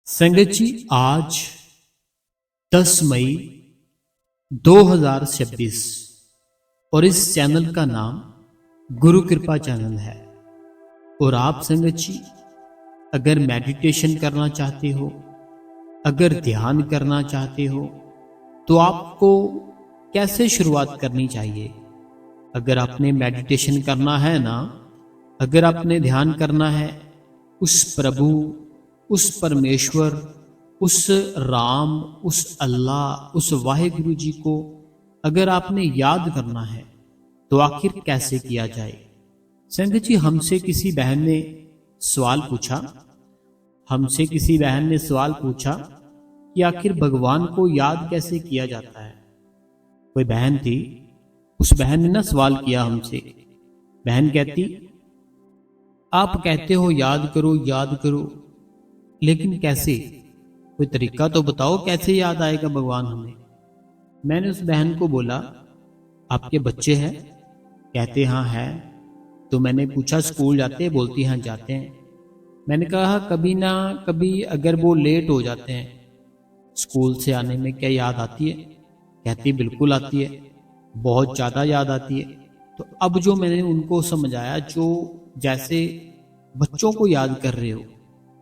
संगत जी, आज 10 मई 2026 और इस चैनल का नाम गुरु कृपा चैनल है। और आप संगत जी अगर मेडिटेशन करना चाहते हो, अगर ध्यान करना चाहते हो, तो आपको कैसे शुरुआत करनी चाहिए। अगर आपने मेडिटेशन करना है ना, अगर आपने ध्यान करना है, उस प्रभु, उस परमेश्वर, उस राम, उस अल्लाह, उस वाहिगुरु जी को अगर आपने याद करना है तो आखिर कैसे किया जाए। संगत जी, हमसे किसी बहन ने सवाल पूछा कि आखिर भगवान को याद कैसे किया जाता है। कोई बहन थी, उस बहन ने ना सवाल किया हमसे। बहन कहती, आप कहते हो याद करो, लेकिन कैसे? कोई तरीका तो बताओ, कैसे याद आएगा भगवान हमें। मैंने उस बहन को बोला, आपके बच्चे हैं? कहते हाँ है। तो मैंने पूछा स्कूल जाते हैं? बोलती हाँ जाते हैं। मैंने कहा कभी ना कभी अगर वो लेट हो जाते हैं स्कूल से आने में, क्या याद आती है? कहती बिल्कुल आती है, बहुत ज़्यादा याद आती है। तो अब जो मैंने उनको समझाया, जो जैसे बच्चों को याद कर रहे हो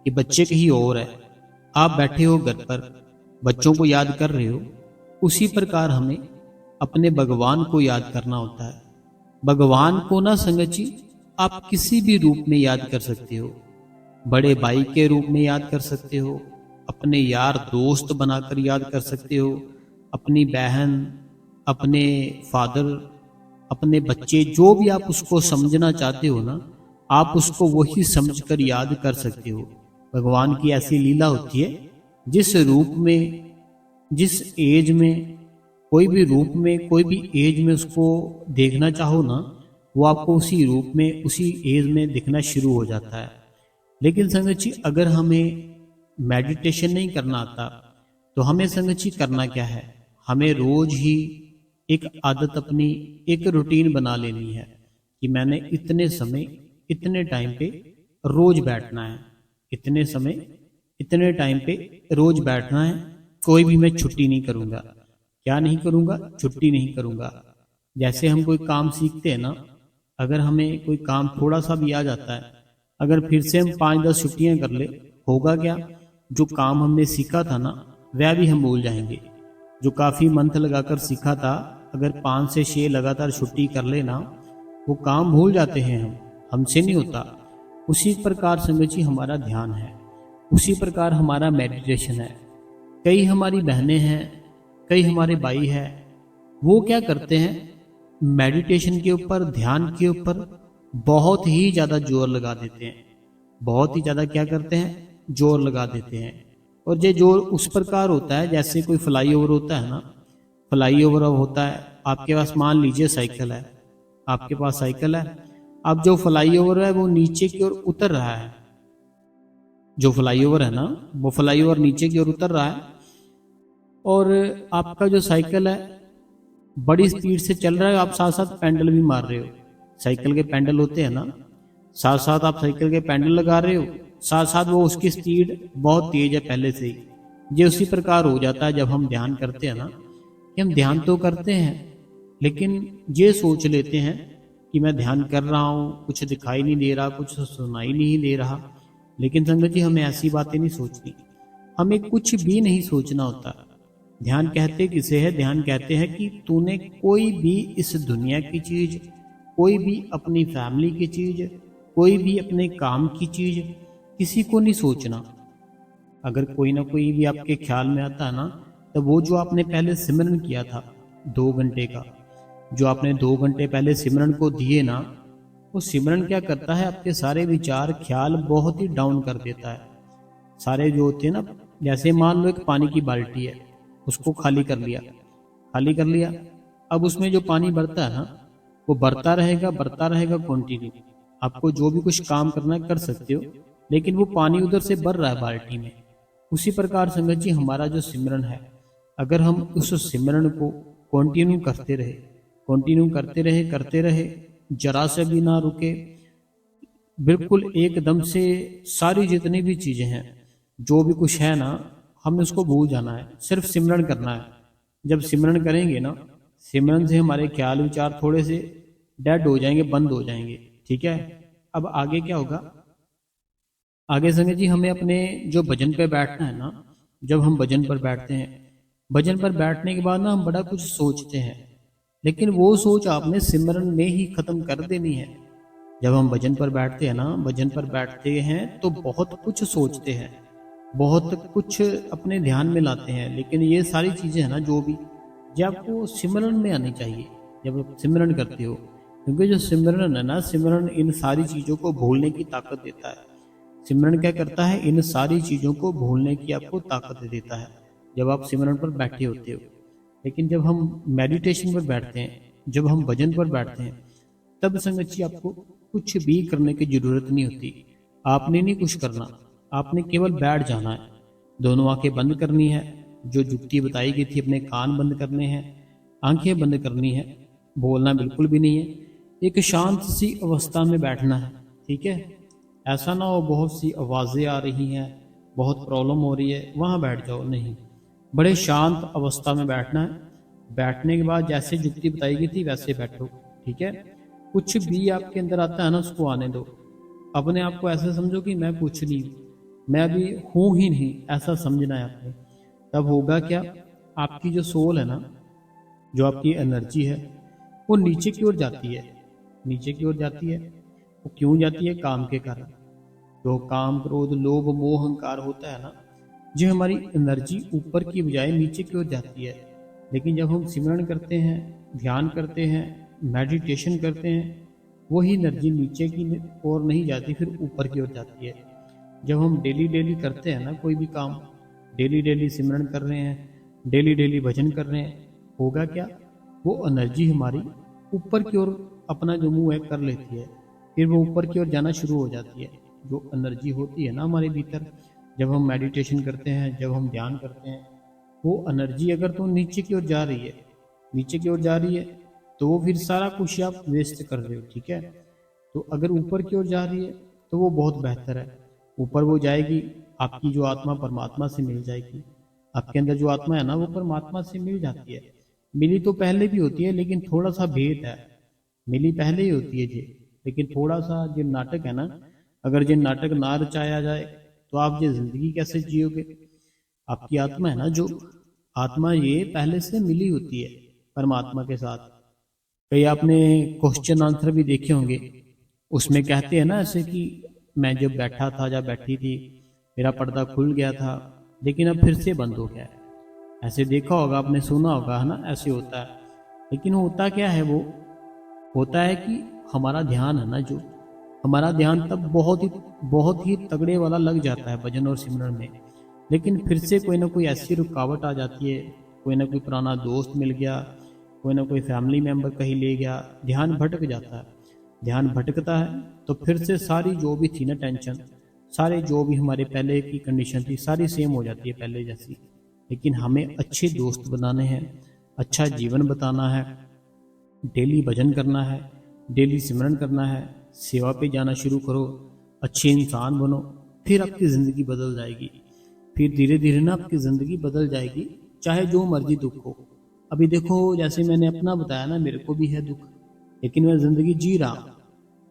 कि बच्चे कहीं और है, आप बैठे हो घर पर, बच्चों को याद कर रहे हो, उसी प्रकार हमें अपने भगवान को याद करना होता है। भगवान को ना संगत जी आप किसी भी रूप में याद कर सकते हो। बड़े भाई के रूप में याद कर सकते हो, अपने यार दोस्त बनाकर याद कर सकते हो, अपनी बहन, अपने फादर, अपने बच्चे, जो भी आप उसको समझना चाहते हो ना, आप उसको वही समझकर याद कर सकते हो। भगवान की ऐसी लीला होती है, जिस रूप में, जिस एज में, कोई भी रूप में, कोई भी एज में उसको देखना चाहो ना, वो आपको उसी रूप में, उसी एज में दिखना शुरू हो जाता है। लेकिन संगत जी, अगर हमें मेडिटेशन नहीं करना आता तो हमें संगत जी करना क्या है? हमें रोज ही एक आदत, अपनी एक रूटीन बना लेनी है कि मैंने इतने समय, इतने टाइम पे रोज बैठना है, इतने समय, इतने टाइम पे रोज बैठना है। कोई भी मैं छुट्टी नहीं करूंगा। क्या नहीं करूंगा? छुट्टी नहीं करूंगा। जैसे हम कोई काम सीखते हैं ना, अगर हमें कोई काम थोड़ा सा भी आ जाता है, अगर फिर से हम 5-10 छुट्टियां कर ले, होगा क्या? जो काम हमने सीखा था ना, वह भी हम भूल जाएंगे। जो काफी मंथ लगाकर सीखा था, अगर 5 से 6 लगातार छुट्टी कर लेना, वो काम भूल जाते हैं हमसे नहीं होता। उसी प्रकार संगत जी हमारा ध्यान है, उसी प्रकार हमारा मेडिटेशन है। कई हमारी बहनें हैं, कई हमारे भाई हैं, वो क्या करते हैं, मेडिटेशन के ऊपर, ध्यान के ऊपर बहुत ही ज़्यादा जोर लगा देते हैं। बहुत ही ज़्यादा क्या करते हैं? जोर लगा देते हैं। और ये जोर उस प्रकार होता है जैसे कोई फ्लाईओवर होता है ना, फ्लाईओवर होता है, आपके पास मान लीजिए साइकिल है, आपके पास साइकिल है, अब जो फ्लाईओवर है वो नीचे की ओर उतर रहा है। जो फ्लाईओवर है ना, वो फ्लाईओवर नीचे की ओर उतर रहा है, और आपका जो साइकिल है बड़ी स्पीड से चल रहा है, आप साथ साथ पैडल भी मार रहे हो। साइकिल के पैडल होते हैं ना, साथ साथ आप साइकिल के पैडल लगा रहे हो, साथ साथ वो उसकी स्पीड बहुत तेज है पहले से ही। ये उसी प्रकार हो जाता है जब हम ध्यान करते हैं ना, कि हम ध्यान तो करते हैं, लेकिन ये सोच लेते हैं कि मैं ध्यान कर रहा हूँ, कुछ दिखाई नहीं दे रहा, कुछ सुनाई नहीं दे रहा। लेकिन संगत जी, हमें ऐसी बातें नहीं सोचनी, हमें कुछ भी नहीं सोचना होता। ध्यान कहते किसे है? ध्यान कहते हैं कि तूने कोई भी इस दुनिया की चीज, कोई भी अपनी फैमिली की चीज, कोई भी अपने काम की चीज, किसी को नहीं सोचना। अगर कोई ना कोई भी आपके ख्याल में आता है ना, तो वो जो आपने पहले सिमरन किया था 2 घंटे का, जो आपने 2 घंटे पहले सिमरन को दिए ना, वो सिमरन क्या करता है, आपके सारे विचार, ख्याल बहुत ही डाउन कर देता है। सारे जो होते हैं ना, जैसे मान लो एक पानी की बाल्टी है, उसको खाली कर लिया, खाली कर लिया, अब उसमें जो पानी बढ़ता है ना, वो बढ़ता रहेगा कंटिन्यू। आपको जो भी कुछ काम करना है कर सकते हो, लेकिन वो पानी उधर से बढ़ रहा है बाल्टी में। उसी प्रकार संगत जी हमारा जो सिमरन है, अगर हम उस सिमरन को कंटिन्यू करते रहे, जरा से भी ना रुके, बिल्कुल एकदम से सारी जितनी भी चीजें हैं जो भी कुछ है ना, हमें उसको भूल जाना है, सिर्फ सिमरन करना है। जब सिमरन करेंगे ना, सिमरन से हमारे ख्याल विचार थोड़े से डेड हो जाएंगे, बंद हो जाएंगे। ठीक है। अब आगे क्या होगा? आगे संगत जी हमें अपने जो भजन पे बैठना है ना, जब हम भजन पर बैठते हैं, भजन पर बैठने के बाद ना हम बड़ा कुछ सोचते हैं, लेकिन वो सोच आपने सिमरन में ही खत्म कर देनी है। जब हम भजन पर बैठते हैं ना, भजन पर बैठते हैं तो बहुत कुछ सोचते हैं, बहुत कुछ अपने ध्यान में लाते हैं, लेकिन ये सारी चीजें हैं ना जो भी, ये आपको सिमरन में आनी चाहिए जब आप सिमरन करते हो। क्योंकि जो सिमरन है ना, सिमरन इन सारी चीजों को भूलने की ताकत देता है। सिमरन क्या करता है? इन सारी चीजों को भूलने की आपको ताकत देता है जब आप सिमरन पर बैठे होते हो। लेकिन जब हम मेडिटेशन पर बैठते हैं, जब हम भजन पर बैठते हैं, तब संगत जी आपको कुछ भी करने की जरूरत नहीं होती। आपने नहीं कुछ करना, आपने केवल बैठ जाना है। दोनों आंखें बंद करनी है, जो युक्ति बताई गई थी, अपने कान बंद करने हैं, आंखें बंद करनी है, बोलना बिल्कुल भी नहीं है, एक शांत सी अवस्था में बैठना है। ठीक है। ऐसा ना हो बहुत सी आवाज़ें आ रही हैं, बहुत प्रॉब्लम हो रही है, वहाँ बैठ जाओ, नहीं, बड़े शांत अवस्था में बैठना है। बैठने के बाद जैसे युक्ति बताई गई थी वैसे बैठो। ठीक है। कुछ भी आपके अंदर आता है ना, उसको आने दो। अपने आप को ऐसे समझो कि मैं कुछ नहीं, मैं अभी हूँ ही नहीं, ऐसा समझना है आपने। तब होगा क्या? आपकी जो सोल है ना, जो आपकी एनर्जी है, वो नीचे की ओर जाती है। नीचे की ओर जाती है, वो क्यों जाती है? काम के कारण। जो काम, क्रोध, लोभ, मोह, अहंकार होता है ना, जो हमारी एनर्जी ऊपर की बजाय नीचे की ओर जाती है। लेकिन जब हम सिमरन करते हैं, ध्यान करते हैं, मेडिटेशन करते हैं, वही एनर्जी नीचे की ओर नहीं जाती, फिर ऊपर की ओर जाती है। जब हम डेली डेली करते हैं ना कोई भी काम, डेली डेली सिमरन कर रहे हैं, डेली डेली भजन कर रहे हैं, होगा क्या? वो एनर्जी हमारी ऊपर की ओर अपना जो मुंह है कर लेती है, फिर वो ऊपर की ओर जाना शुरू हो जाती है। जो एनर्जी होती है ना हमारे भीतर, जब हम मेडिटेशन करते हैं, जब हम ध्यान करते हैं, वो एनर्जी अगर तो नीचे की ओर जा रही है, नीचे की ओर जा रही है, तो वो फिर सारा कुछ आप वेस्ट कर रहे हो। ठीक है। तो अगर ऊपर की ओर जा रही है तो वो बहुत बेहतर है। ऊपर वो जाएगी, आपकी जो आत्मा परमात्मा से मिल जाएगी। आपके अंदर जो आत्मा है ना, वो परमात्मा से मिल जाती है। मिली तो पहले भी होती है, लेकिन थोड़ा सा भेद है। मिली पहले ही होती है जी, लेकिन थोड़ा सा जो नाटक है ना, अगर जो नाटक ना रचाया जाए तो आप ये जिंदगी कैसे जियोगे? आपकी आत्मा है ना, जो आत्मा ये पहले से मिली होती है परमात्मा के साथ। कई आपने क्वेश्चन आंसर भी देखे होंगे, उसमें कहते हैं ना ऐसे कि मैं जब बैठा था या बैठी थी, मेरा पर्दा खुल गया था, लेकिन अब फिर से बंद हो गया है। ऐसे देखा होगा आपने, सुना होगा, है ना, ऐसे होता है। लेकिन होता क्या है? वो होता है कि हमारा ध्यान है ना, जो हमारा ध्यान तब बहुत ही तगड़े वाला लग जाता है भजन और सिमरन में, लेकिन फिर से कोई ना कोई ऐसी रुकावट आ जाती है। कोई ना कोई पुराना दोस्त मिल गया, कोई ना कोई फैमिली मेम्बर कहीं ले गया, ध्यान भटक जाता है। ध्यान भटकता है तो फिर से सारी जो भी थी ना टेंशन, सारे जो भी हमारे पहले की कंडीशन थी, सारी सेम हो जाती है पहले जैसी। लेकिन हमें अच्छे दोस्त बनाने हैं, अच्छा जीवन बताना है, डेली भजन करना है, डेली सिमरन करना है, सेवा पे जाना शुरू करो, अच्छे इंसान बनो, फिर आपकी ज़िंदगी बदल जाएगी। फिर धीरे धीरे ना आपकी ज़िंदगी बदल जाएगी, चाहे जो मर्जी दुख हो। अभी देखो, जैसे मैंने अपना बताया ना, मेरे को भी है दुख, लेकिन मैं ज़िंदगी जी रहा हूँ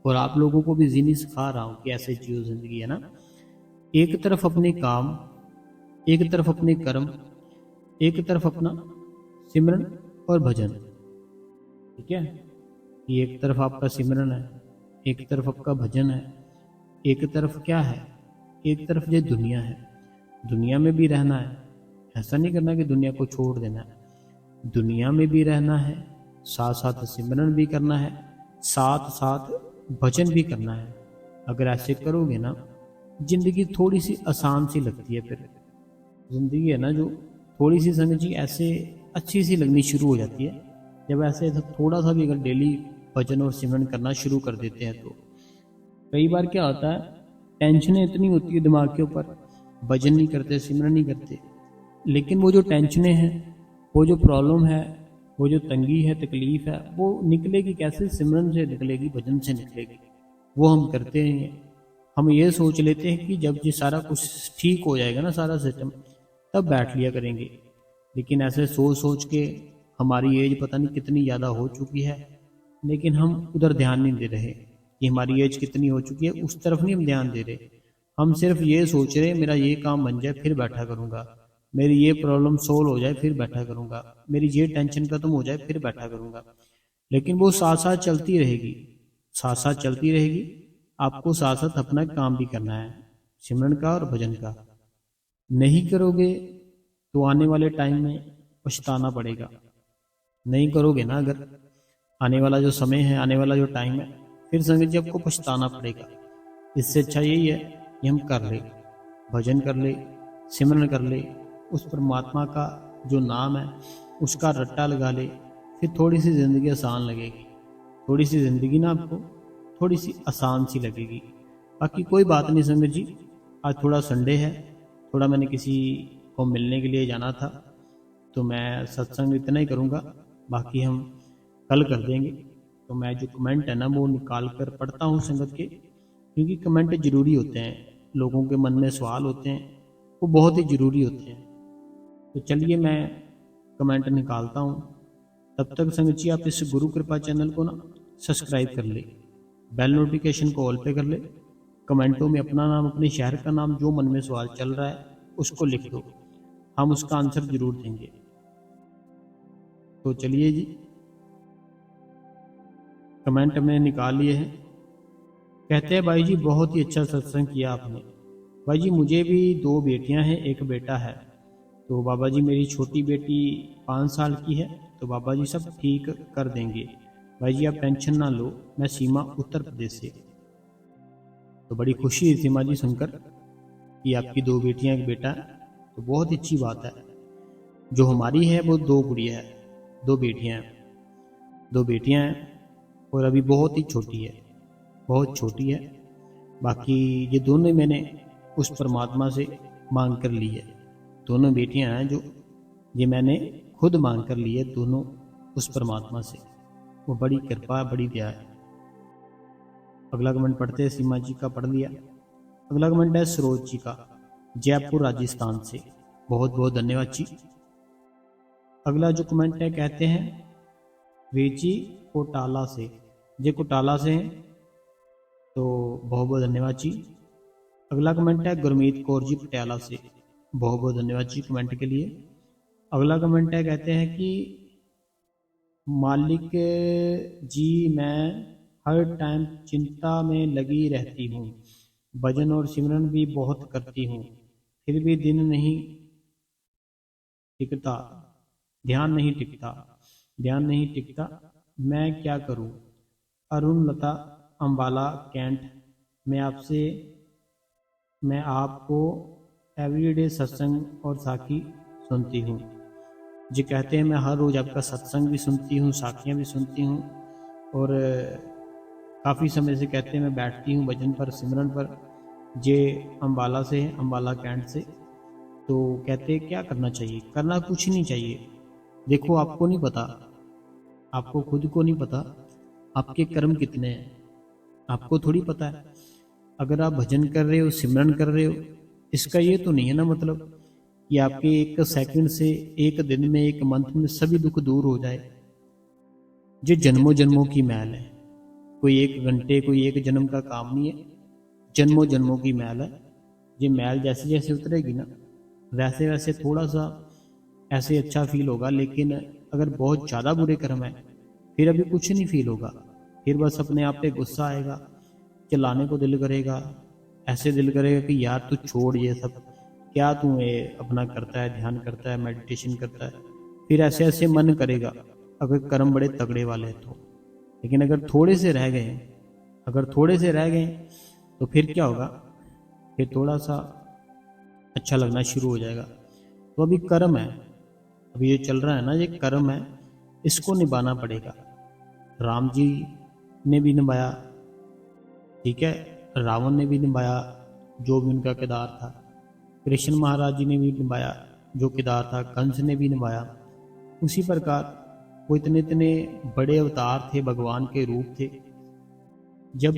और आप लोगों को भी जीनी सिखा रहा हूँ कि ऐसे जियो ज़िंदगी, है ना। एक तरफ अपने काम, एक तरफ अपने कर्म, एक तरफ अपना सिमरन और भजन। ठीक है। ये एक तरफ आपका सिमरन है, एक तरफ आपका भजन है, एक तरफ क्या है? एक तरफ ये दुनिया है। दुनिया में भी रहना है, ऐसा नहीं करना कि दुनिया को छोड़ देना है। दुनिया में भी रहना है, साथ साथ सिमरन भी करना है, साथ साथ भजन भी करना है। अगर ऐसे करोगे ना, जिंदगी थोड़ी सी आसान सी लगती है। फिर जिंदगी है ना, जो थोड़ी सी संगत जी ऐसे अच्छी सी लगनी शुरू हो जाती है, जब ऐसे थोड़ा सा भी अगर डेली भजन और सिमरन करना शुरू कर देते हैं। तो कई बार क्या होता है, टेंशनें इतनी होती है दिमाग के ऊपर, भजन नहीं करते, सिमरन नहीं करते, लेकिन वो जो टेंशनें हैं, वो जो प्रॉब्लम है, वो जो तंगी है, तकलीफ है, वो निकलेगी कैसे? सिमरन से निकलेगी, भजन से निकलेगी। वो हम करते हैं, हम ये सोच लेते हैं कि जब ये सारा कुछ ठीक हो जाएगा ना, सारा सिस्टम, तब बैठ लिया करेंगे। लेकिन ऐसे सोच सोच के हमारी एज पता नहीं कितनी ज़्यादा हो चुकी है, लेकिन हम उधर ध्यान नहीं दे रहे कि हमारी एज कितनी हो चुकी है, उस तरफ नहीं हम ध्यान दे रहे। हम सिर्फ ये सोच रहे मेरा ये काम बन जाए फिर बैठा करूँगा, मेरी ये प्रॉब्लम सोल्व हो जाए फिर बैठा करूँगा, मेरी ये टेंशन खत्म हो जाए फिर बैठा करूँगा। लेकिन वो साथ साथ चलती रहेगी, साथ साथ चलती रहेगी। आपको साथ साथ अपना काम भी करना है, सिमरन का और भजन का। नहीं करोगे तो आने वाले टाइम में पछताना पड़ेगा। नहीं करोगे ना, अगर आने वाला जो समय है, आने वाला जो टाइम है, फिर संगत जी आपको पछताना पड़ेगा। इससे अच्छा यही है कि हम कर ले, भजन कर ले, सिमरन कर ले, उस परमात्मा का जो नाम है उसका रट्टा लगा ले, फिर थोड़ी सी ज़िंदगी आसान लगेगी। थोड़ी सी ज़िंदगी ना आपको थोड़ी सी आसान सी लगेगी। बाकी कोई बात नहीं संगत जी, आज थोड़ा संडे है, थोड़ा मैंने किसी को मिलने के लिए जाना था, तो मैं सत्संग इतना ही करूँगा, बाकी हम कल कर देंगे। तो मैं जो कमेंट है ना वो निकाल कर पढ़ता हूँ संगत के, क्योंकि कमेंट ज़रूरी होते हैं, लोगों के मन में सवाल होते हैं, वो बहुत ही ज़रूरी होते हैं। तो चलिए मैं कमेंट निकालता हूँ। तब तक संगत जी आप इस गुरु कृपा चैनल को ना सब्सक्राइब कर ले, बेल नोटिफिकेशन को ऑल पे कर ले, कमेंटों में अपना नाम, अपने शहर का नाम, जो मन में सवाल चल रहा है उसको लिख दो, हम उसका आंसर जरूर देंगे। तो चलिए जी, कमेंट हमने निकाल लिए हैं। कहते हैं भाई जी बहुत ही अच्छा सत्संग किया आपने। भाई जी मुझे भी 2 बेटियां हैं, 1 बेटा है। तो बाबा जी मेरी छोटी बेटी 5 साल की है, तो बाबा जी सब ठीक कर देंगे। भाई जी आप टेंशन ना लो, मैं सीमा उत्तर प्रदेश से। तो बड़ी खुशी हुई सीमा जी सुनकर कि आपकी 2 बेटियां 1 बेटा है, तो बहुत ही अच्छी बात है। जो हमारी है वो 2 गुड़िया है, 2 बेटियां हैं, 2 बेटियां हैं, और अभी बहुत ही छोटी है, बहुत छोटी है। बाकी ये दोनों मैंने उस परमात्मा से मांग कर ली है। दोनों बेटियां हैं जो ये मैंने खुद मांग कर ली है, दोनों उस परमात्मा से। वो बड़ी कृपा, बड़ी दया है। अगला कमेंट पढ़ते हैं, सीमा जी का पढ़ लिया। अगला कमेंट है सरोज जी का, जयपुर राजस्थान से। बहुत बहुत धन्यवाद जी। अगला जो कमेंट है कहते हैं वीर जी कोटाला से, ये कोटाला से हैं, तो बहुत बहुत धन्यवाद जी। अगला कमेंट है गुरमीत कौर जी पटियाला से, बहुत बहुत धन्यवाद जी कमेंट के लिए। अगला कमेंट है कहते हैं कि मालिक जी मैं हर टाइम चिंता में लगी रहती हूँ, भजन और सिमरन भी बहुत करती हूँ, फिर भी दिन नहीं टिकता, ध्यान नहीं टिकता, ध्यान नहीं टिकता, मैं क्या करूँ। अरुण लता अम्बाला कैंट, मैं आपको एवरीडे सत्संग और साखी सुनती हूँ। जी कहते हैं मैं हर रोज़ आपका सत्संग भी सुनती हूँ, साखियाँ भी सुनती हूँ, और काफ़ी समय से कहते हैं मैं बैठती हूँ भजन पर, सिमरन पर। जे अम्बाला से है, अम्बाला कैंट से। तो कहते हैं क्या करना चाहिए, करना कुछ नहीं चाहिए। देखो आपको नहीं पता, आपको खुद को नहीं पता आपके कर्म कितने हैं, आपको थोड़ी पता है। अगर आप भजन कर रहे हो, सिमरन कर रहे हो, इसका ये तो नहीं है ना मतलब कि आपके 1 सेकंड से, 1 दिन में, 1 मंथ में सभी दुख दूर हो जाए। ये जन्मों जन्मों की मैल है, कोई 1 घंटे, कोई 1 जन्म का काम नहीं है, जन्मों जन्मों की मैल है। ये मैल जैसे जैसे उतरेगी ना, वैसे वैसे थोड़ा सा ऐसे अच्छा फील होगा, लेकिन अगर बहुत ज़्यादा बुरे कर्म है फिर अभी कुछ नहीं फील होगा। फिर बस अपने आप पे गुस्सा आएगा, चलाने को दिल करेगा, ऐसे दिल करेगा कि यार तू छोड़ ये सब, क्या तू ये अपना करता है, ध्यान करता है, मेडिटेशन करता है। फिर ऐसे ऐसे मन करेगा अगर कर्म बड़े तगड़े वाले हैं तो। लेकिन अगर थोड़े से रह गए, अगर थोड़े से रह गए तो फिर क्या होगा, फिर थोड़ा सा अच्छा लगना शुरू हो जाएगा। तो अभी कर्म है, अभी ये चल रहा है ना, ये कर्म है, इसको निभाना पड़ेगा। राम जी ने भी निभाया, ठीक है, रावण ने भी निभाया जो भी उनका किरदार था, कृष्ण महाराज जी ने भी निभाया जो किरदार था, कंस ने भी निभाया। उसी प्रकार वो इतने इतने बड़े अवतार थे, भगवान के रूप थे। जब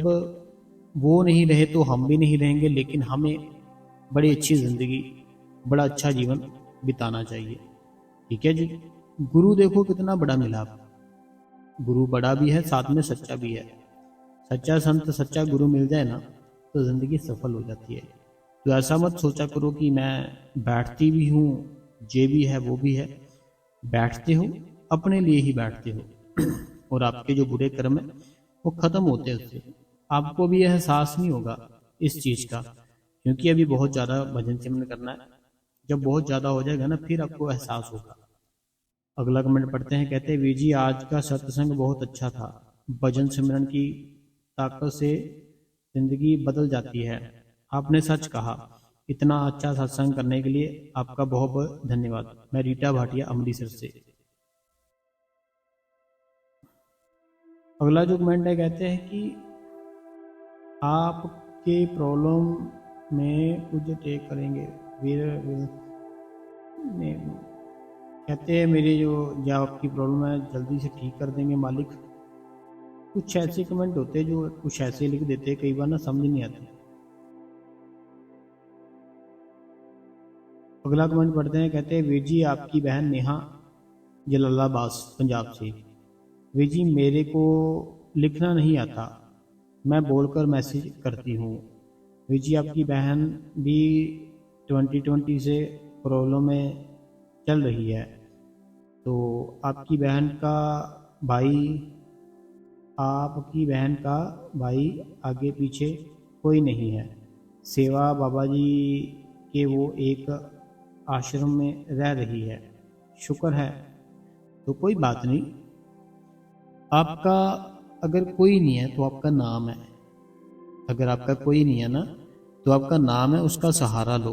वो नहीं रहे तो हम भी नहीं रहेंगे, लेकिन हमें बड़ी अच्छी ज़िंदगी, बड़ा अच्छा जीवन बिताना चाहिए। ठीक है जी। गुरु देखो कितना बड़ा मिला आपको। गुरु बड़ा भी है, साथ में सच्चा भी है। सच्चा संत, सच्चा गुरु मिल जाए ना तो ज़िंदगी सफल हो जाती है। तो ऐसा मत सोचा करो कि मैं बैठती भी हूँ, ये भी है वो भी है। बैठते हो अपने लिए ही बैठते हो और आपके जो बुरे कर्म है वो खत्म होते हैं उससे। आपको भी एहसास नहीं होगा इस चीज़ का, क्योंकि अभी बहुत ज़्यादा भजन सिमरन करना है। जब बहुत ज़्यादा हो जाएगा ना फिर आपको एहसास होगा। अगला कमेंट पढ़ते हैं। कहते हैं वीर जी आज का सत्संग बहुत अच्छा था। भजन सिमरन की ताकत से जिंदगी बदल जाती है। आपने सच कहा। इतना अच्छा सत्संग करने के लिए आपका बहुत बहुत धन्यवाद। मैं रीटा भाटिया अमृतसर से। अगला जो कमेंट है, कहते हैं कि आपके प्रॉब्लम में कुछ टेक करेंगे वीर ने। कहते हैं मेरी जो आपकी प्रॉब्लम है जल्दी से ठीक कर देंगे मालिक। कुछ ऐसे कमेंट होते हैं जो कुछ ऐसे लिख देते हैं, कई बार ना समझ नहीं आती। अगला कमेंट पढ़ते हैं। कहते हैं वीर जी आपकी बहन नेहा जलालाबाद पंजाब से। वीर जी मेरे को लिखना नहीं आता, मैं बोलकर मैसेज करती हूँ। वीर जी आपकी बहन भी 2020 से प्रॉब्लम में चल रही है। तो आपकी बहन का भाई आपकी बहन का भाई आगे पीछे कोई नहीं है। सेवा बाबा जी के वो एक आश्रम में रह रही है। शुक्र है। तो कोई बात नहीं, आपका अगर कोई नहीं है तो आपका नाम है। अगर आपका कोई नहीं है ना तो आपका नाम है, उसका सहारा लो।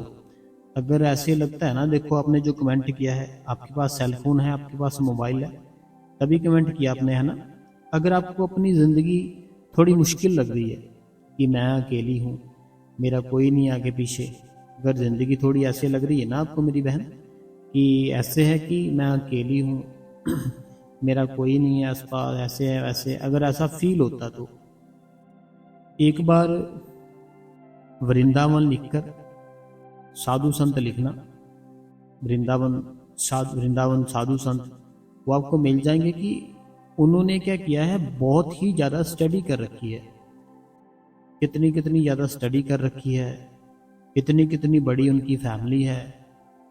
अगर ऐसे लगता है ना, देखो आपने जो कमेंट किया है, आपके पास सेलफोन है, आपके पास मोबाइल है, तभी कमेंट किया आपने, है ना। अगर आपको अपनी ज़िंदगी थोड़ी मुश्किल लग रही है कि मैं अकेली हूँ, मेरा कोई नहीं आगे पीछे, अगर ज़िंदगी थोड़ी ऐसे लग रही है ना आपको मेरी बहन कि ऐसे है कि मैं अकेली हूँ मेरा कोई नहीं है आसपास, ऐसे है वैसे, अगर ऐसा फील होता तो एक बार वृंदावन लिखकर साधु संत लिखना। वृंदावन साधु संत, वो आपको मिल जाएंगे कि उन्होंने क्या किया है, बहुत ही ज़्यादा स्टडी कर रखी है। कितनी कितनी ज़्यादा स्टडी कर रखी है, कितनी कितनी बड़ी उनकी फैमिली है,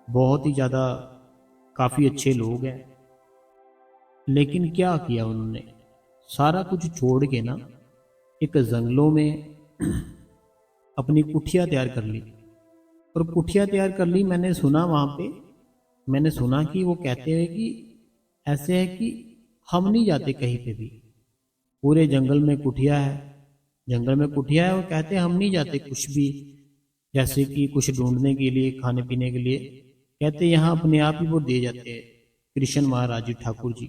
बहुत ही ज़्यादा काफ़ी अच्छे लोग हैं। लेकिन क्या किया उन्होंने, सारा कुछ छोड़ के ना एक जंगलों में अपनी कुटिया तैयार कर ली। और कुटिया तैयार कर ली, मैंने सुना वहाँ पे, मैंने सुना कि वो कहते हैं कि ऐसे है कि हम नहीं जाते कहीं पे भी, पूरे जंगल में कुटिया है, जंगल में कुटिया है, और कहते हैं हम नहीं जाते कुछ भी, जैसे कि कुछ ढूंढने के लिए, खाने पीने के लिए, कहते यहाँ अपने आप ही वो दे जाते हैं। कृष्ण महाराज जी ठाकुर जी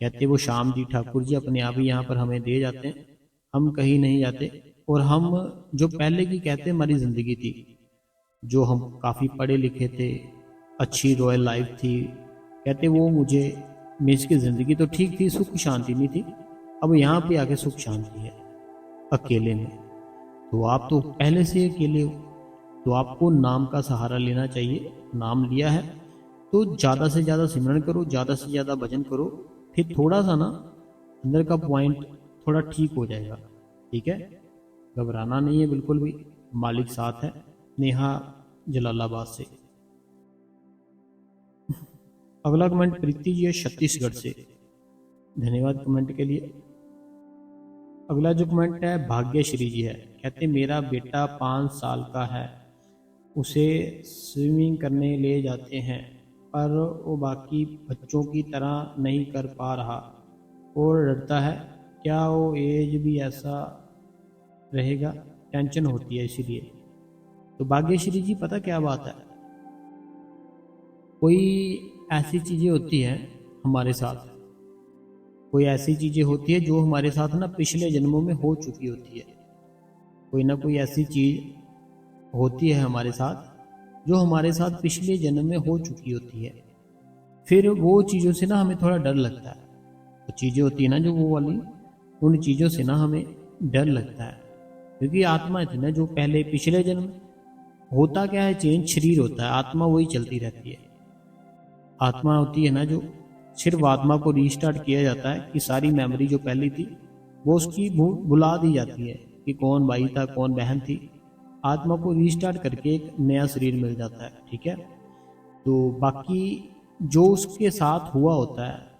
कहते वो श्याम जी ठाकुर जी अपने आप ही यहाँ पर हमें दे जाते हैं, हम कहीं नहीं जाते। और हम जो पहले की कहते हमारी ज़िंदगी थी, जो हम काफ़ी पढ़े लिखे थे, अच्छी रॉयल लाइफ थी, कहते वो मुझे, मीन्स की ज़िंदगी तो ठीक थी, सुख शांति नहीं थी, अब यहाँ पे आके सुख शांति है अकेले में। तो आप तो पहले से अकेले हो, तो आपको नाम का सहारा लेना चाहिए। नाम लिया है तो ज़्यादा से ज़्यादा सिमरन करो, ज़्यादा से ज़्यादा भजन करो, फिर थोड़ा सा ना अंदर का पॉइंट थोड़ा ठीक हो जाएगा। ठीक है, घबराना नहीं है बिल्कुल भी, मालिक साथ है। नेहा जलालाबाद से। अगला कमेंट प्रीति जी है छत्तीसगढ़ से, धन्यवाद कमेंट के लिए। अगला जो कमेंट है भाग्यश्री जी है। कहते मेरा बेटा 5 साल का है, उसे स्विमिंग करने ले जाते हैं पर वो बाकी बच्चों की तरह नहीं कर पा रहा और डरता है। क्या वो एज भी ऐसा रहेगा, टेंशन होती है इसीलिए। तो भाग्यश्री जी पता क्या बात है, कोई ऐसी चीज़ें होती हैं हमारे साथ, कोई ऐसी चीज़ें होती है जो हमारे साथ ना पिछले जन्मों में हो चुकी होती है। कोई ना कोई ऐसी चीज़ होती है हमारे साथ जो हमारे साथ पिछले जन्म में हो चुकी होती है। फिर वो चीज़ों से ना हमें थोड़ा डर लगता है। तो चीज़ें होती है ना जो वो वाली, उन चीज़ों से ना हमें डर लगता है। क्योंकि आत्मा थी ना जो पहले पिछले जन्म में, होता क्या है, चेंज शरीर होता है, आत्मा वही चलती रहती है। आत्मा होती है ना जो, सिर्फ आत्मा को रीस्टार्ट किया जाता है कि सारी मेमोरी जो पहली थी वो उसकी भुला दी जाती है कि कौन भाई था कौन बहन थी। आत्मा को रीस्टार्ट करके एक नया शरीर मिल जाता है, ठीक है। तो बाकी जो उसके साथ हुआ होता है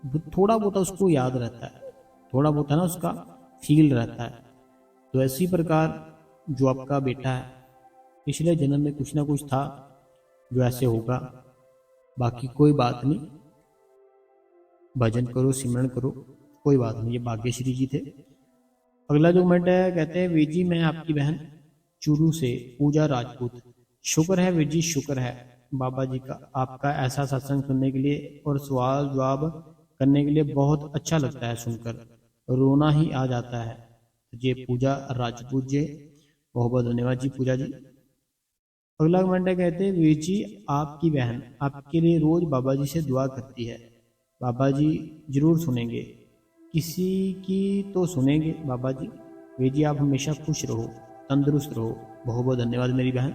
वो थोड़ा बहुत उसको याद रहता है, थोड़ा बहुत है ना उसका फील रहता है। तो इसी प्रकार जो आपका बेटा है, पिछले जन्म में कुछ ना कुछ था जो ऐसे होगा। बाकी कोई बात नहीं, भजन करो सिमरन करो, कोई बात नहीं। ये भाग्यश्री जी थे। अगला जो कमेंट है, कहते हैं वीर जी मैं आपकी बहन चूरू से पूजा राजपूत। शुक्र है वीर जी, शुक्र है बाबा जी का, आपका ऐसा सत्संग सुनने के लिए और सवाल जवाब करने के लिए बहुत अच्छा लगता है, सुनकर रोना ही आ जाता है। ये पूजा राजपूत जी, बहुत बहुत धन्यवाद जी पूजा जी। अगला कमेंट है, कहते हैं वीर जी आपकी बहन आपके लिए रोज बाबा जी से दुआ करती है, बाबा जी जरूर सुनेंगे, किसी की तो सुनेंगे बाबा जी। वीर जी आप हमेशा खुश रहो, तंदुरुस्त रहो, बहुत बहुत धन्यवाद मेरी बहन।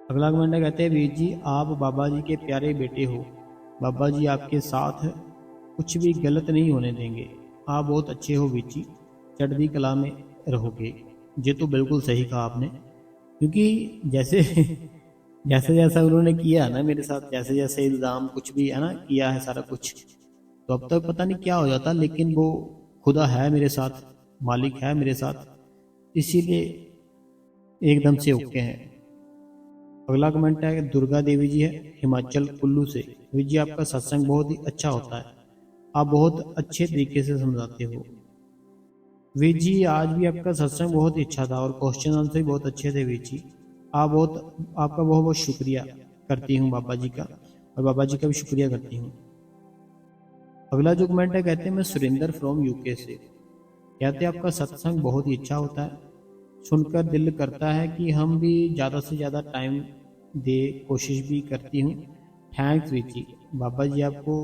अगला कमेंट है, कहते हैं वीर जी आप बाबा जी के प्यारे बेटे हो, बाबा जी आपके साथ कुछ भी गलत नहीं होने देंगे, आप बहुत अच्छे हो वीर जी, चढ़ती कला में रहोगे। ये तो बिल्कुल सही कहा आपने, क्योंकि जैसे जैसे जैसा उन्होंने किया ना मेरे साथ, जैसे जैसे इल्ज़ाम कुछ भी है ना किया है सारा कुछ, तो अब तक पता नहीं क्या हो जाता, लेकिन वो खुदा है मेरे साथ, मालिक है मेरे साथ, इसीलिए एकदम से ओके हैं। अगला कमेंट है, दुर्गा देवी जी है हिमाचल कुल्लू से। वीर जी आपका सत्संग बहुत ही अच्छा होता है, आप बहुत अच्छे तरीके से समझाते हो। वीर जी आज भी आपका सत्संग बहुत ही अच्छा था और क्वेश्चन आंसर भी बहुत अच्छे थे वीर जी, आपका बहुत बहुत शुक्रिया करती हूँ बाबा जी का, और बाबा जी का भी शुक्रिया करती हूँ। अगला जो कमेंट है, कहते हैं मैं सुरेंद्र फ्रॉम यूके से। कहते हैं आपका सत्संग बहुत ही अच्छा होता है, सुनकर दिल करता है कि हम भी ज़्यादा से ज़्यादा टाइम दे, कोशिश भी करती हूँ। थैंक्स वीर जी, बाबा जी आपको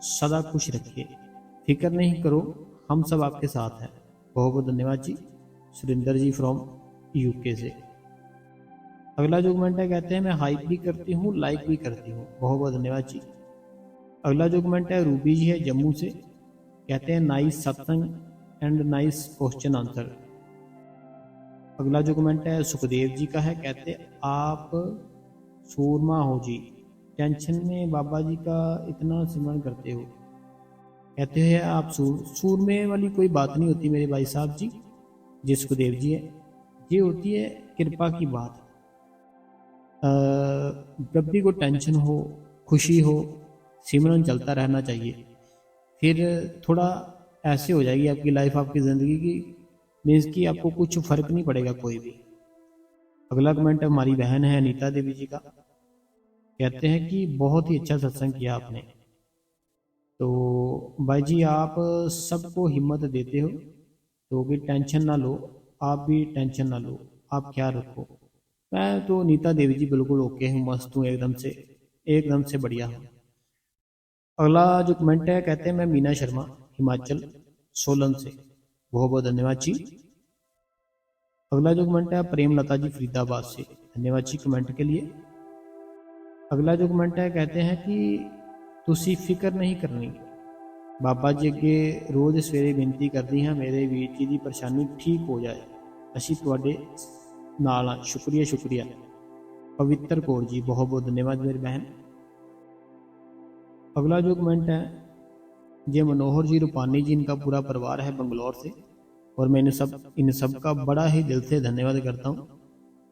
सदा खुश रखे, फिक्र नहीं करो, हम सब आपके साथ हैं। बहुत बहुत धन्यवाद जी सुरेंद्र जी फ्रॉम यूके से। अगला जो कमेंट है, कहते हैं मैं हाइप भी करती हूँ लाइक भी करती हूँ, बहुत बहुत धन्यवाद जी। अगला जो कमेंट है, रूबी जी है जम्मू से। कहते हैं नाइस सत्संग एंड नाइस क्वेश्चन आंसर। अगला जो कमेंट है सुखदेव जी का है, कहते आप सूरमा हो जी, टेंशन में बाबा जी का इतना सिमरन करते हो। कहते हैं आप सूरमे वाली कोई बात नहीं होती मेरे भाई साहब जी, जी सुखदेव जी है, ये होती है कृपा की बात। जब भी कोई टेंशन हो, खुशी हो, सिमरन चलता रहना चाहिए, फिर थोड़ा ऐसे हो जाएगी आपकी लाइफ, आपकी ज़िंदगी की मीन्स कि आपको कुछ फर्क नहीं पड़ेगा कोई भी। अगला कमेंट हमारी बहन है अनीता देवी जी का। कहते हैं कि बहुत ही अच्छा सत्संग किया आपने, तो भाई जी आप सबको हिम्मत देते हो, तो भी टेंशन ना लो, आप भी टेंशन ना लो, आप ख्याल रखो। मैं तो नीता देवी जी बिल्कुल ओके हूँ, मस्त हूँ, एकदम से बढ़िया हूँ। अगला जो कमेंट है, कहते हैं मैं मीना शर्मा हिमाचल सोलन से। बहुत बहुत धन्यवाद जी। अगला जो कमेंट है प्रेम लता जी फरीदाबाद से, धन्यवाद जी कमेंट के लिए। अगला जो कमेंट है, कहते हैं कि तुसी फिक्र नहीं करनी, बाबा जी अगे रोज़ सवेरे बेनती करदी हाँ मेरे वीर जी की परेशानी ठीक हो जाए, असी तुहाडे नाल हाँ। शुक्रिया शुक्रिया पवित्र कौर जी, बहुत बहुत धन्यवाद मेरी बहन। अगला जो कमेंट है, ये मनोहर जी रूपानी जी, इनका पूरा परिवार है बंगलौर से, और मैं इन सब का बड़ा ही दिल से धन्यवाद करता हूँ,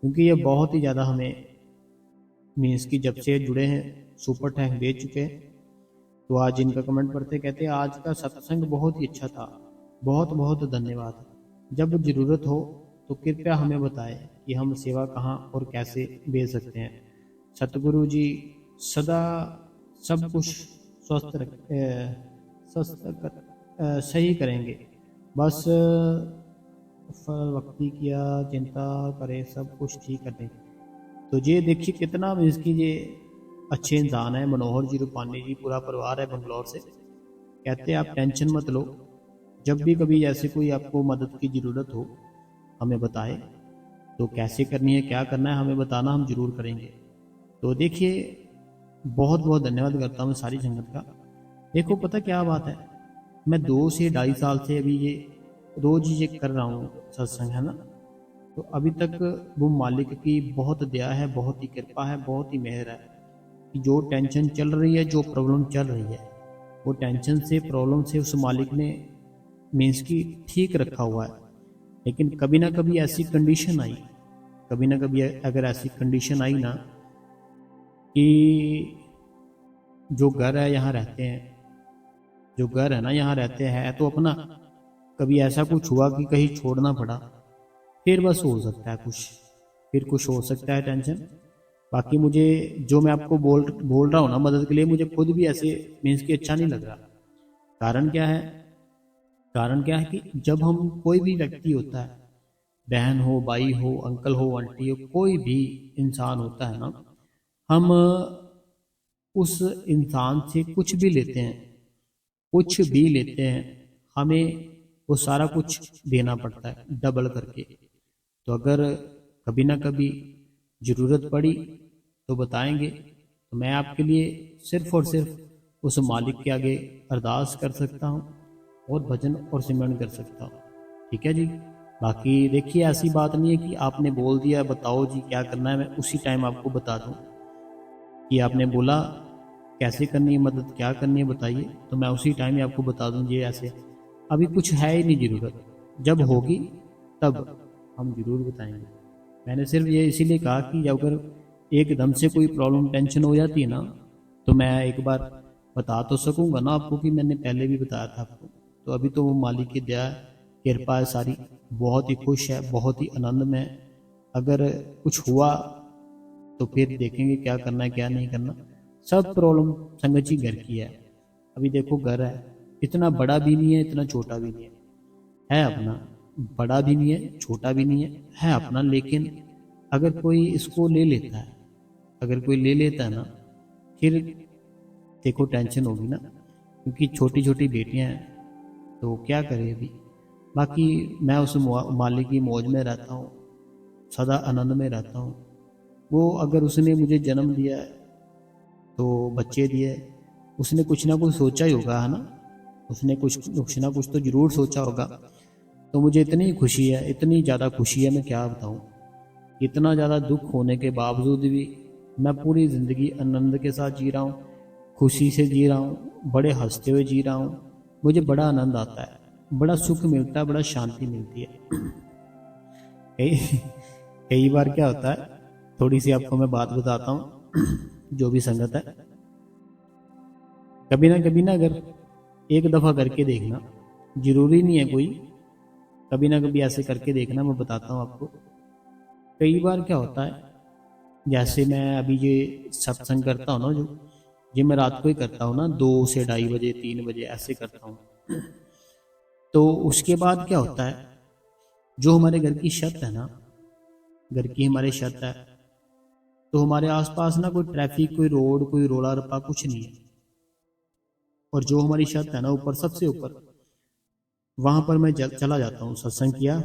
क्योंकि ये बहुत ही ज़्यादा हमें मीन्स की जब से जुड़े हैं सुपर टैंक दे चुके हैं। तो आज इनका कमेंट पढ़ते, कहते हैं आज का सत्संग बहुत ही अच्छा था, बहुत बहुत धन्यवाद, जब ज़रूरत हो तो कृपया हमें बताएं कि हम सेवा कहाँ और कैसे भेज सकते हैं। सतगुरु जी सदा सब कुछ सही करेंगे, बस वक्ती किया चिंता करे सब कुछ ठीक कर देंगे। तो ये देखिए कितना मीन्स की ये अच्छे इंसान है मनोहर जी रूपानी जी, पूरा परिवार है बंगलौर से। कहते हैं आप टेंशन मत लो, जब भी कभी ऐसे कोई आपको मदद की ज़रूरत हो हमें बताए, तो कैसे करनी है, क्या करना है हमें बताना, हम ज़रूर करेंगे। तो देखिए, बहुत बहुत धन्यवाद करता हूँ सारी संगत का। देखो पता क्या बात है, मैं 2 से 2.5 साल से अभी ये रोज ये कर रहा हूँ सत्संग, है ना। तो अभी तक वो मालिक की बहुत दया है, बहुत ही कृपा है, बहुत ही मेहर है कि जो टेंशन चल रही है, जो प्रॉब्लम चल रही है, वो टेंशन से, प्रॉब्लम से उस मालिक ने मीन्स की ठीक रखा हुआ है। लेकिन कभी ना कभी ऐसी कंडीशन आई, कभी ना कभी अगर ऐसी कंडीशन आई ना कि जो घर है यहाँ रहते हैं, जो घर है ना यहाँ रहते हैं तो अपना, कभी ऐसा कुछ हुआ कि कहीं छोड़ना पड़ा, फिर बस हो सकता है कुछ, फिर कुछ हो सकता है टेंशन। बाकी मुझे जो मैं आपको बोल रहा हूँ ना मदद के लिए, मुझे खुद भी ऐसे मीन्स कि अच्छा नहीं लग रहा। कारण क्या है, कारण क्या है कि जब हम, कोई भी व्यक्ति होता है, बहन हो, भाई हो, अंकल हो, आंटी हो, कोई भी इंसान होता है ना, हम उस इंसान से कुछ भी लेते हैं, कुछ भी लेते हैं, हमें वो सारा कुछ देना पड़ता है डबल करके। तो अगर कभी ना कभी ज़रूरत पड़ी तो बताएंगे, तो मैं आपके लिए सिर्फ और सिर्फ उस मालिक के आगे अरदास कर सकता हूँ और भजन और सिमरन कर सकता हूँ। ठीक है जी। बाकी देखिए, ऐसी बात नहीं है कि आपने बोल दिया बताओ जी क्या करना है, मैं उसी टाइम आपको बता दूँ। कि आपने बोला कैसे करनी है मदद, क्या करनी है बताइए, तो मैं उसी टाइम ही आपको बता दूँ जी ऐसे। अभी कुछ है ही नहीं ज़रूरत, जब होगी तब हम ज़रूर बताएंगे। मैंने सिर्फ ये इसीलिए कहा कि अगर एकदम से कोई प्रॉब्लम, टेंशन हो जाती है ना, तो मैं एक बार बता तो सकूंगा ना आपको कि मैंने पहले भी बताया था आपको। तो अभी तो वो मालिक की दया, कृपा है सारी, बहुत ही खुश है, बहुत ही आनंद में है। अगर कुछ हुआ तो फिर देखेंगे क्या करना है क्या नहीं करना। सब प्रॉब्लम संगत जी घर की है। अभी देखो घर है, इतना बड़ा भी नहीं है, इतना छोटा भी नहीं है अपना, बड़ा भी नहीं है, छोटा भी नहीं है अपना। लेकिन अगर कोई इसको ले लेता है, अगर कोई ले लेता है ना, फिर देखो टेंशन होगी ना, क्योंकि छोटी छोटी बेटियां हैं, तो क्या करें अभी। बाकी मैं उस मालिक की मौज में रहता हूँ, सदा आनंद में रहता हूँ। वो अगर उसने मुझे जन्म दिया है, तो बच्चे दिए, उसने कुछ ना कुछ सोचा ही होगा, है ना। उसने कुछ ना कुछ तो जरूर सोचा होगा। तो मुझे इतनी खुशी है, इतनी ज़्यादा खुशी है, मैं क्या बताऊँ। इतना ज़्यादा दुख होने के बावजूद भी मैं पूरी ज़िंदगी आनंद के साथ जी रहा हूँ, खुशी से जी रहा हूँ, बड़े हंसते हुए जी रहा हूँ। मुझे बड़ा आनंद आता है, बड़ा सुख मिलता है, बड़ा शांति मिलती है। कई कई बार क्या होता है, थोड़ी सी आपको मैं बात बताता हूँ। जो भी संगत है, कभी ना अगर एक दफ़ा करके देखना, जरूरी नहीं है कोई, कभी ना कभी ऐसे करके देखना। मैं बताता हूँ आपको। कई बार क्या होता है, जैसे मैं अभी ये सत्संग करता हूँ ना, जो ये मैं रात को ही करता हूँ ना, 2 से 2:30 बजे, 3 बजे ऐसे करता हूँ। तो उसके बाद क्या होता है, जो हमारे घर की छत है ना, घर की हमारे छत है, तो हमारे आसपास ना कोई ट्रैफिक, कोई रोड, कोई रोला रप्पा कुछ नहीं है। और जो हमारी छत है ना ऊपर, सबसे ऊपर, वहां पर मैं चला जाता हूँ। सत्संग किया,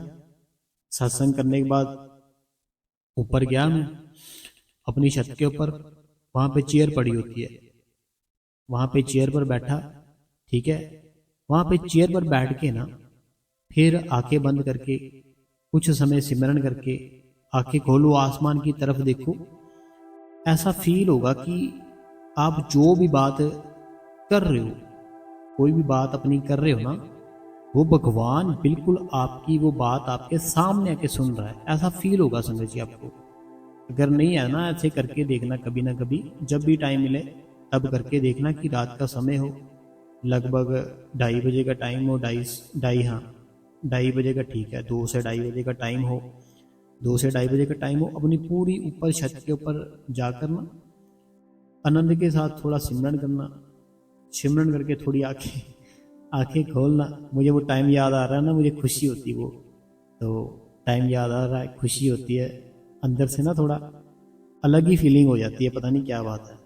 सत्संग करने के बाद ऊपर गया मैं अपनी छत के ऊपर, वहां पे चेयर पड़ी होती है, वहां पे चेयर पर बैठा। ठीक है, वहां पे चेयर पर बैठ के ना, फिर आंखें बंद करके कुछ समय सिमरन करके, आंखें खोलो, आसमान की तरफ देखो। ऐसा फील होगा कि आप जो भी बात कर रहे हो, कोई भी बात अपनी कर रहे हो ना, वो भगवान बिल्कुल आपकी वो बात आपके सामने आके सुन रहा है। ऐसा फील होगा संगत जी आपको। अगर नहीं है ना, ऐसे करके देखना कभी ना कभी, जब भी टाइम मिले तब करके देखना। कि रात का समय हो, लगभग 2:30 बजे का टाइम हो, ढाई ढाई, हाँ 2:30 बजे का ठीक है, 2 से 2:30 बजे का टाइम हो, 2 से 2:30 बजे का टाइम हो, अपनी पूरी ऊपर छत के ऊपर जाकर ना आनंद के साथ थोड़ा सिमरन करना। सिमरन करके थोड़ी आंखें आंखें खोलना। मुझे वो टाइम याद आ रहा है ना, मुझे खुशी होती है वो, तो टाइम याद आ रहा है, खुशी होती है अंदर से ना, थोड़ा अलग ही फीलिंग हो जाती है, पता नहीं क्या बात है।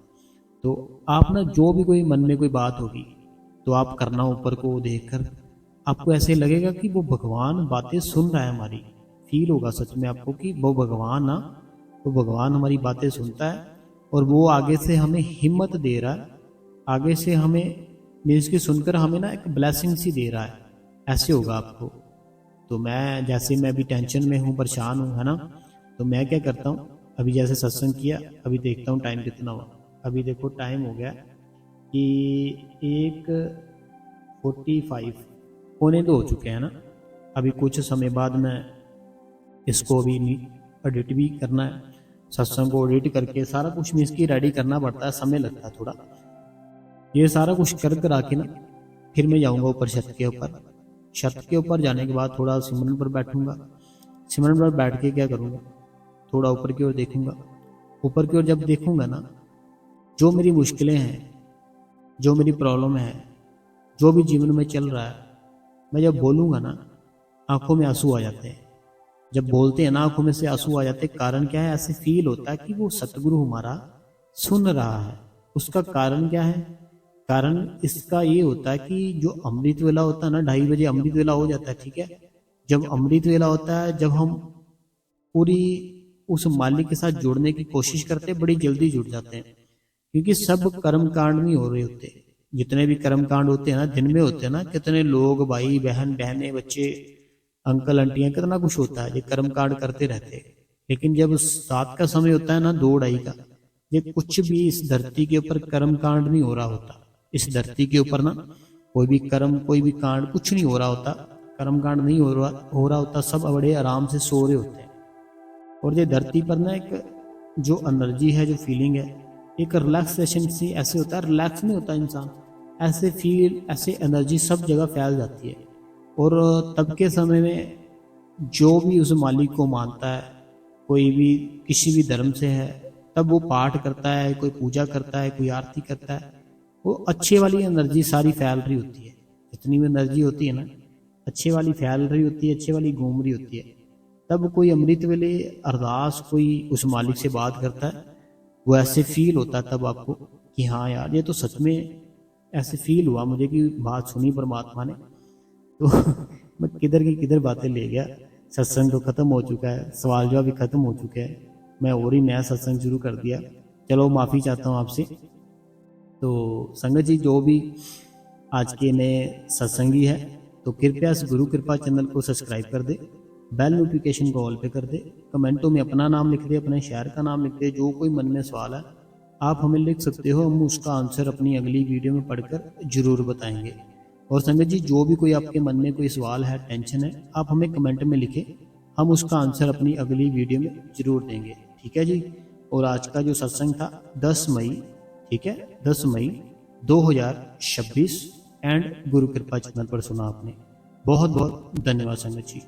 तो आप ना, जो भी कोई मन में कोई बात होगी, तो आप करना ऊपर को देखकर, आपको ऐसे लगेगा कि वो भगवान बातें सुन रहा है हमारी, फील होगा सच में आपको कि वो भगवान ना, वो भगवान हमारी बातें सुनता है और वो आगे से हमें हिम्मत दे रहा है, आगे से हमें मीन्स की सुनकर हमें ना एक ब्लेसिंग सी दे रहा है, ऐसे होगा आपको। तो मैं जैसे मैं भी टेंशन में हूँ, परेशान हूँ, है ना, तो मैं क्या करता हूँ, अभी जैसे सत्संग किया, अभी देखता हूँ टाइम कितना हुआ। अभी देखो टाइम हो गया कि 1:45, पौने 2 हो चुके हैं ना। अभी कुछ समय बाद मैं इसको भी एडिट भी करना है, सत्संग को एडिट करके सारा कुछ में इसकी रेडी करना पड़ता है, समय लगता है थोड़ा। ये सारा कुछ कर कर आके ना फिर मैं जाऊंगा ऊपर छत के ऊपर। छत के ऊपर जाने के बाद थोड़ा सिमरन पर बैठूंगा। सिमरन पर बैठ के क्या करूंगा, थोड़ा ऊपर की ओर देखूंगा। ऊपर की ओर जब देखूंगा ना, जो मेरी मुश्किलें हैं, जो मेरी प्रॉब्लम है, जो भी जीवन में चल रहा है, मैं जब बोलूंगा ना, आंखों में आंसू आ जाते हैं। जब बोलते हैं ना, आंखों में से आंसू आ जाते हैं। कारण क्या है, ऐसे फील होता है कि वो सतगुरु हमारा सुन रहा है। उसका कारण क्या है, कारण इसका ये होता है कि जो अमृत वेला होता है ना, 2:30 बजे अमृत वेला हो जाता है, ठीक है। जब अमृत वेला होता है, जब हम पूरी उस मालिक के साथ जुड़ने की कोशिश करते हैं, बड़ी जल्दी जुड़ जाते हैं, क्योंकि सब कर्म कांड नहीं हो रहे होते। जितने भी कर्म कांड होते हैं ना, दिन में होते हैं ना, कितने लोग, भाई बहन, बहनें, बच्चे, अंकल आंटियां, कितना कुछ होता है, ये कर्म कांड करते रहते हैं। लेकिन जब रात का समय होता है ना, 2-2:30 का, ये कुछ भी इस धरती के ऊपर कर्म कांड नहीं हो रहा होता। इस धरती के ऊपर ना कोई भी कर्म, कोई भी कांड, कुछ नहीं हो रहा होता, कर्म कांड नहीं हो रहा होता। सब बड़े आराम से सो रहे होते हैं। और ये धरती पर ना एक जो एनर्जी है, जो फीलिंग है, एक रिलैक्सेशन सी ऐसे होता है, रिलैक्स नहीं होता इंसान, ऐसे फील, ऐसे एनर्जी सब जगह फैल जाती है। और तब के समय में जो भी उस मालिक को मानता है, कोई भी किसी भी धर्म से है, तब वो पाठ करता है, कोई पूजा करता है, कोई आरती करता है, वो अच्छे वाली एनर्जी सारी फैल रही होती है। जितनी भी एनर्जी होती है ना, अच्छे वाली फैल रही होती है, अच्छे वाली घूम रही होती है। तब कोई अमृत वेले अरदास, कोई उस मालिक से बात करता है, वो ऐसे फील होता है तब आपको कि हाँ यार, ये तो सच में ऐसे फील हुआ मुझे कि बात सुनी परमात्मा ने। तो मैं किधर की किधर बातें ले गया। सत्संग तो खत्म हो चुका है, सवाल जवाब भी खत्म हो चुके हैं, मैं और ही नया सत्संग शुरू कर दिया। चलो माफ़ी चाहता हूँ आपसे। तो संगत जी, जो भी आज के नए सत्संगी है, तो कृपया इस गुरु कृपा चैनल को सब्सक्राइब कर दे, बेल नोटिफिकेशन को ऑल पे कर दे, कमेंटों में अपना नाम लिख दे, अपने शहर का नाम लिख दे। जो कोई मन में सवाल है आप हमें लिख सकते हो, हम उसका आंसर अपनी अगली वीडियो में पढ़कर जरूर बताएंगे। और संगत जी, जो भी कोई आपके मन में कोई सवाल है, टेंशन है, आप हमें कमेंट में लिखें, हम उसका आंसर अपनी अगली वीडियो में जरूर देंगे, ठीक है जी। और आज का जो सत्संग था 10 मई, ठीक है, 10 मई 2026 एंड गुरु कृपा चैनल पर सुना आपने। बहुत बहुत धन्यवाद संगत जी।